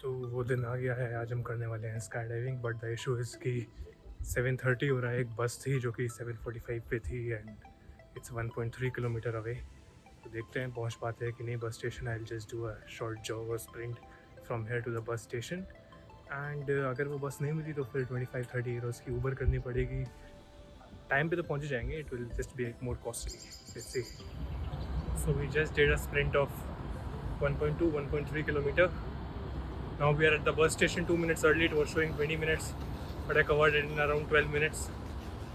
तो वो दिन आ गया है, आज हम करने वाले हैं sky diving. But the issue is कि 7:30 हो रहा है। एक बस थी जो कि 7:45 पे थी एंड इट्स 1.3 किलोमीटर अवे। तो देखते हैं पहुंच पाते हैं कि नहीं bus station. I will just do a short jog और sprint from here to the bus station. And अगर वो बस नहीं मिली तो फिर 25-30 यूरोज़ की ऊबर करनी पड़ेगी। टाइम पे तो पहुंच जाएंगे, it will just be more costly. Let's see. So we just did a sprint of 1.3 kilometer. Now we are at the bus station 2 minutes early. It was showing 20 minutes, but I covered it in around 12 minutes.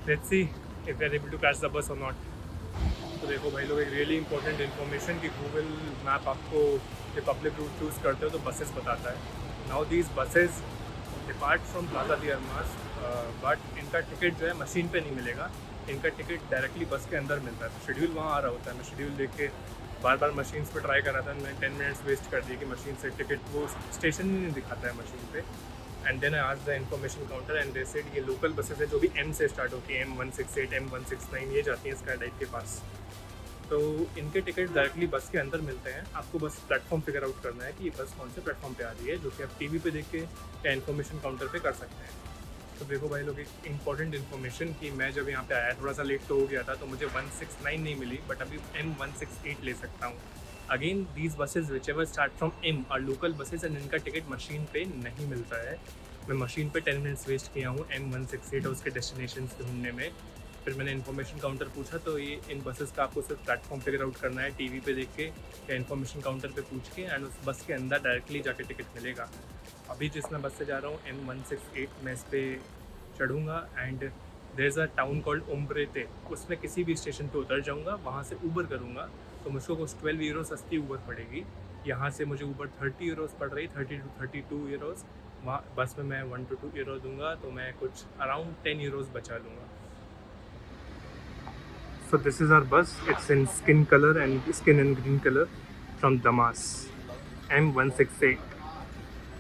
Let's see if we are able to catch the bus or not. तो देखो भाई लोग, एक really important information कि Google map आपको जो public root choose करते हो तो बसेस बताता है। Now these buses depart from plaza the Armas, but इनका टिकट जो है मशीन पे नहीं मिलेगा। इनका टिकट डायरेक्टली बस के अंदर मिलता है। शेड्यूल वहाँ आ रहा होता है। मैं शेड्यूल देख के बार बार मशीन पे ट्राई कर रहा था। मैं 10 मिनट्स वेस्ट कर दिए कि मशीन से टिकट वो स्टेशन ही नहीं दिखाता है मशीन पे। And then I asked the information counter and they said ये लोकल बसेस है जो भी एम से स्टार्ट होती है, M168, M169, ये जाती हैं स्काई डाइव के पास। तो इनके टिकट डायरेक्टली बस के अंदर मिलते हैं। आपको बस प्लेटफॉर्म फिगर आउट करना है कि ये बस कौन से प्लेटफॉर्म पे आ रही है, जो कि आप टीवी पे देख के या इन्फॉर्मेशन काउंटर पे कर सकते हैं। तो देखो भाई लोग, एक इंपॉर्टेंट इन्फॉर्मेशन कि मैं जब यहाँ पे आया थोड़ा सा लेट तो हो गया था, तो मुझे 169 नहीं मिली, बट अभी M168 ले सकता हूँ। Again these buses which ever start from M are local buses and इनका टिकट मशीन पे नहीं मिलता है। मैं मशीन पे 10 मिनट्स वेस्ट किया हूँ M168 और उसके डेस्टिनेशन ढूंढने में। फिर मैंने इन्फॉर्मेशन काउंटर पूछा तो ये इन बसेस का आपको सिर्फ प्लेटफॉर्म फिगर आउट करना है टीवी पे देख के या इन्फॉर्मेशन काउंटर पे पूछ के, एंड उस बस के अंदर डायरेक्टली जाके टिकट मिलेगा। अभी जिस मैं बस से जा रहा हूँ M168, मैं इस पर चढ़ूँगा and there is a town called Umbrete. उसमें किसी भी स्टेशन पे उतर जाऊँगा, वहाँ से ऊबर करूँगा तो मुझको कुछ 12 यूरो सस्ती ऊबर पड़ेगी। यहाँ से मुझे ऊबर 30 यूरोज़ पड़ रही, 30 to 32 यूरोज़। वहाँ बस में मैं 1 to 2 यूरो दूंगा, तो मैं कुछ अराउंड 10 यूरोज़ बचा लूँगा। So this is our bus. It's in skin and green color from Damas. M168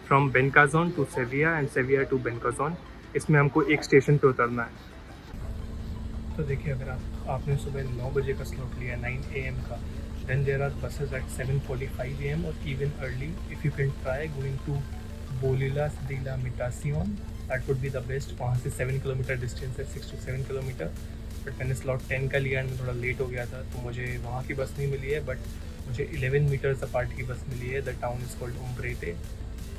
from Bencazon to Sevilla and Sevilla to Bencazon. इसमें हमको एक स्टेशन पे उतरना है। तो देखिए, अगर आपने सुबह 9 बजे का स्लॉट लिया 9 AM का, then there are buses at 7:45 AM or even early. If you can try going to Bolilas de la Mitación, that would be the best. वहाँ से 7 किलोमीटर डिस्टेंस है, 6 to 7 किलोमीटर। बट मैंने slot 10 का लिया and मैं थोड़ा late हो गया था, तो मुझे वहाँ की बस नहीं मिली है, बट मुझे 11 मीटर्स अपार्ट की बस मिली है। The town is called Umbrete.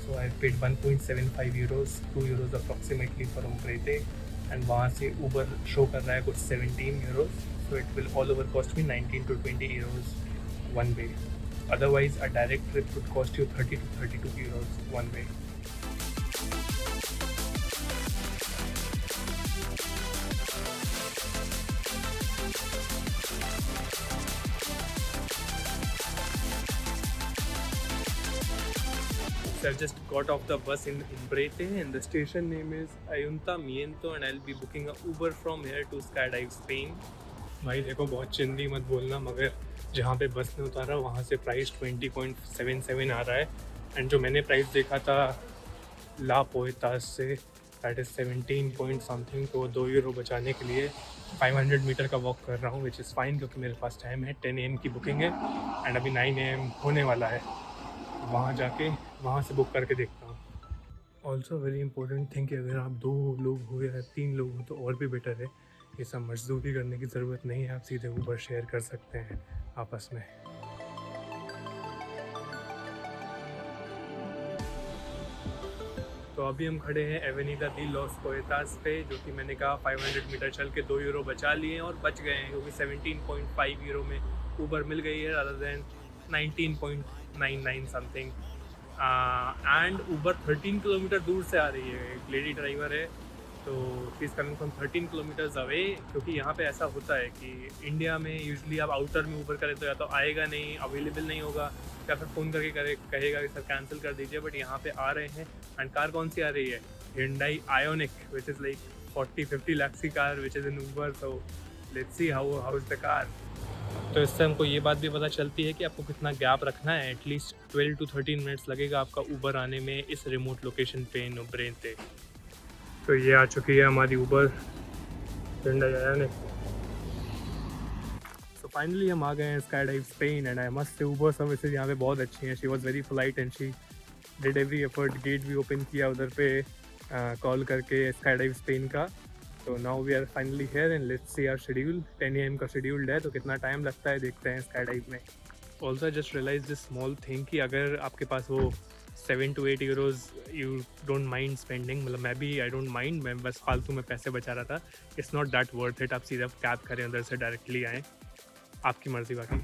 So I paid 1.75 euros, 2 euros approximately for Umbrete. And वहाँ से ऊबर शो कर रहा है कुछ 17 euros. So it will all over cost me 19 to 20 euros one way. Otherwise a direct trip would cost you 30 to 32 euros one way. So I just got off the bus in Umbrete and the station name is Ayuntamiento and I'll be booking a Uber from here to Skydive Spain. भाई देखो, बहुत चिंदी मत बोलना, मगर जहाँ पे बस में उतारा वहाँ से प्राइस 20.77 आ रहा है। एंड जो मैंने प्राइस देखा था ला पोएतास से, दैट इज़ 17 पॉइंट समथिंग। तो 2 यूरो बचाने के लिए 500 मीटर का वॉक कर रहा हूँ, विच इज़ फाइन क्योंकि मेरे पास टाइम है। 10 AM की बुकिंग है एंड अभी 9 AM होने वाला है। वहाँ जाके वहाँ से बुक करके देखता हूँ। ऑल्सो वेरी इंपॉर्टेंट थिंग कि अगर आप 2 लोग हो या 3 लोग हो तो और भी बेटर है। ये सब मजदूरी करने की ज़रूरत नहीं है, आप सीधे ऊबर शेयर कर सकते हैं आपस में। तो अभी हम खड़े हैं एवेनिदा दी लॉस पोएतास पे, जो कि मैंने कहा 500 मीटर चल के 2 यूरो बचा लिए हैं और बच गए हैं, क्योंकि 17.5 यूरो में ऊबर मिल गई है other than 19.99 something. And Uber 13 kilometre दूर से आ रही है। एक लेडी ड्राइवर है, तो she is coming from 13 kilometres away. क्योंकि यहाँ पे ऐसा होता है कि इंडिया में यूजली आप आउटर में ऊबर करें तो या तो आएगा नहीं, अवेलेबल नहीं होगा, या फिर फ़ोन करके कहेगा कि सर कैंसिल कर दीजिए। बट यहाँ पे आ रहे हैं। एंड कार कौन सी आ रही है? Hyundai Ioniq, which is like 40-50 lakh की car which is in Uber. So let's see how is the car. तो इससे हमको ये बात भी पता चलती है कि आपको कितना गैप रखना है। एटलीस्ट 12 to 13 मिनट्स लगेगा आपका ऊबर आने में इस रिमोट लोकेशन पे उम्ब्रेते। तो ये आ चुकी है हमारी Uber Hyundai Ioniq। So finally हम आ गए हैं sky dive Spain and I must say Uber services यहाँ पे बहुत अच्छी हैं। She was very polite and she did every effort, gate भी ओपन किया उधर पे कॉल करके स्काई डाइव स्पेन का। तो now we are finally here and let's see our schedule. 10 AM का शेड्यूल्ड है, तो कितना टाइम लगता है देखते हैं स्काई डाइव में। Also just realize this small thing कि अगर आपके पास वो 7 to 8 euros you don't mind spending, मतलब मैं भी आई डोंट माइंड, मैं बस फालतू में पैसे बचा रहा था। It's not that worth it. आप सीधा कैब करें उधर से डायरेक्टली आएँ, आपकी मर्ज़ी बाकी।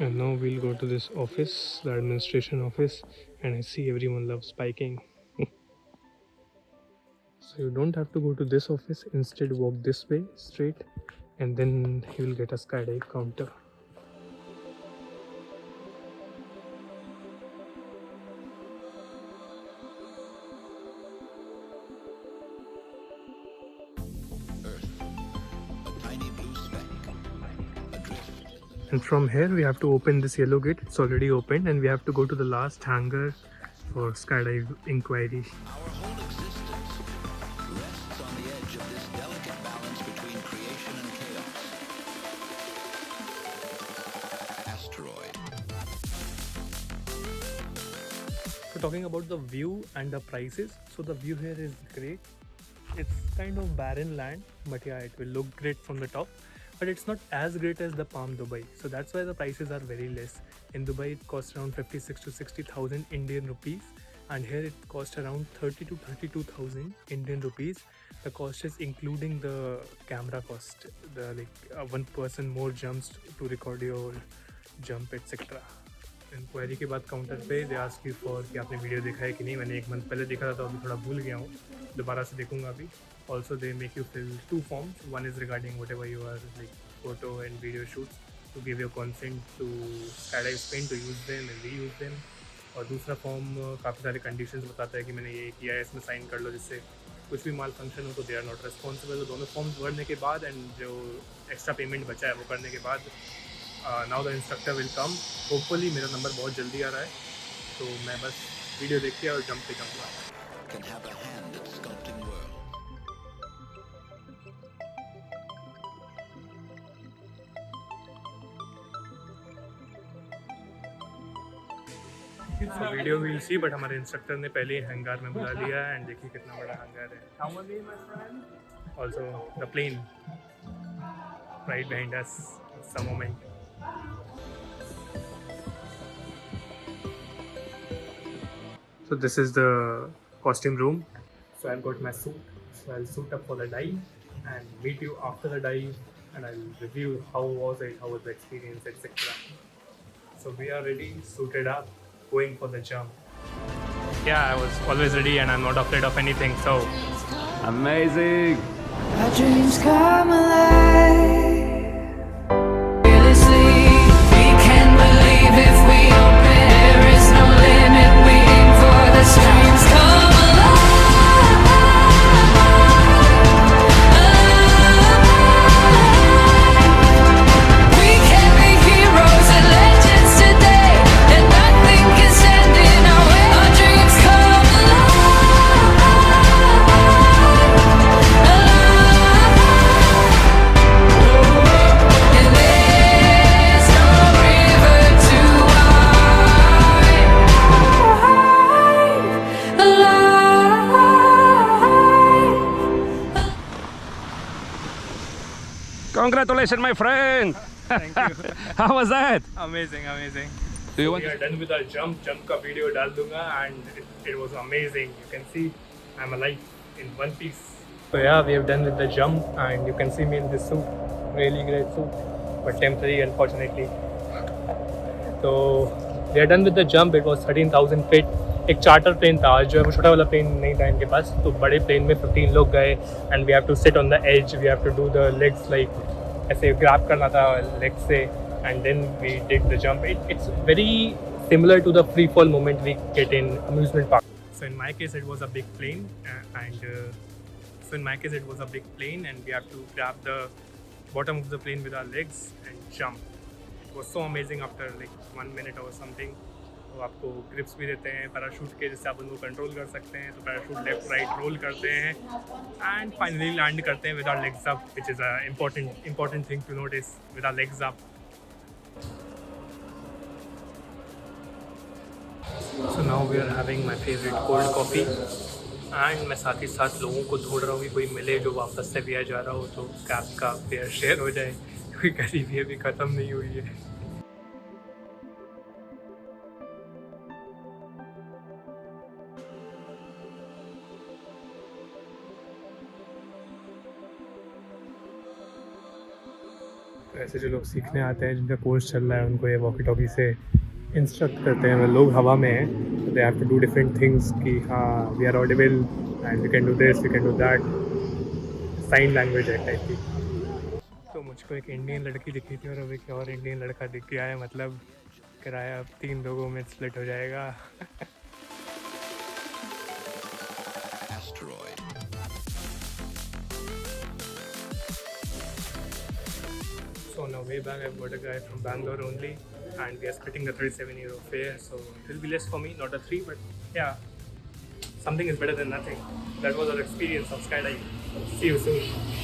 And now we'll go to this office, the administration office, and I see everyone loves biking. So you don't have to go to this office, instead walk this way straight and then you will get a skydive counter. And from here we have to open this yellow gate. It's already opened and we have to go to the last hangar for skydive inquiry. Our whole existence rests on the edge of this delicate balance between creation and chaos. Asteroid. So talking about the view and the prices, so the view here is great. It's kind of barren land, but yeah, it will look great from the top. But it's not as great as the Palm Dubai, so that's why the prices are very less. In Dubai it costs around 56 to 60,000 Indian rupees, and here it costs around 30 to 32,000 Indian rupees. The cost is including the camera cost, the one person more jumps to record your jump etc. Inquiry के बाद counter पे they ask you for कि आपने video देखा है कि नहीं। मैंने 1 मंथ पहले देखा था, तो अभी थोड़ा भूल गया हूँ, दोबारा से देखूंगा अभी। Also they make you fill 2 forms. One is regarding whatever you are like photo and video shoots, to give your consent to skydive Spain to use them and reuse them. और दूसरा फॉर्म काफ़ी सारे conditions बताता है कि मैंने ये किया है, इसमें साइन कर लो, जिससे कुछ भी माल फंक्शन हो तो दे आर नॉट रिस्पॉन्सिबल। तो दोनों फॉर्म्स भरने के बाद एंड जो एक्स्ट्रा पेमेंट बचा है वो करने के बाद now the instructor will come. Hopefully मेरा नंबर बहुत जल्दी आ रहा है, तो मैं बस वीडियो देख के और जंप पे जाऊँगा। Can have a hand at sculpting world. तो वीडियो विल सी, बट हमारे इंस्ट्रक्टर ने पहले ही हैंगार में बुला लिया है एंड देखिए कितना बड़ा हैंगार है। Also the plane right behind us, some moment. So this is the costume room. So I've got my suit. So I'll suit up for the dive and meet you after the dive, and I'll review how was it, how was the experience, etc. So we are ready, suited up, going for the jump. Yeah, I was always ready and I'm not afraid of anything. So Amazing! Our dreams come alive. Fearlessly, we can believe if we open. There is no limit. We aim for the streams come alive. We can be heroes and legends today, and nothing can stand in our way. Our dreams come And there's no river too wide. Alive. Congratulations, my friend! thank you. How was that? Amazing, amazing. Do you So want we are done with our jump का video डाल दूंगा and it was amazing. You can see I'm alive in one piece. So yeah, we have done with the jump and you can see me in this suit, really great suit, but temporary unfortunately. So we are done with the jump. It was 13,000 feet. एक charter plane था आज, जो है वो छोटा वाला plane नहीं था इनके पास, तो बड़े प्लेन में 15 लोग गए and we have to sit on the edge, we have to do the legs like ऐसे ग्रैब करना था लेग से and then we did the jump. It's very similar to the free fall moment we get in amusement park. So in my case it was a big plane and we have to grab the bottom of the plane with our legs and jump. It was so amazing after like 1 minute or something. तो आपको grips भी देते हैं parachute के, जिससे आप उनको control कर सकते हैं. तो पैराशूट लेफ्ट राइट रोल करते हैं एंड फाइनली लैंड करते हैं with our legs up, which is a important thing to notice, with our legs up. So now now we are having my favourite cold coffee and मैं साथ ही साथ लोगों को ढूंढ रहा हूँ कि कोई मिले जो वापस से भी आ जा रहा हो तो कैब का फेयर शेयर हो जाए, क्योंकि गरीबी अभी ख़त्म नहीं हुई है। तो ऐसे जो लोग सीखने आते हैं, जिनका कोर्स चल रहा है, उनको ये वॉकी टॉकी से इंस्ट्रक्ट करते हैं। लोग हवा में हैं, they have to do different things कि हाँ we are audible and we can do this, we can do that. Sign language है टाइप की। तो मुझको एक इंडियन लड़की दिखी थी और अब एक और इंडियन लड़का दिख गया है, मतलब किराया अब 3 लोगों में स्प्लिट हो जाएगा। Asteroid. So on our way back, I've got a guy from Bangalore only, and we are splitting the 37 € fare. So it will be less for me, not a 3, but yeah, something is better than nothing. That was our experience of skydiving. See you soon.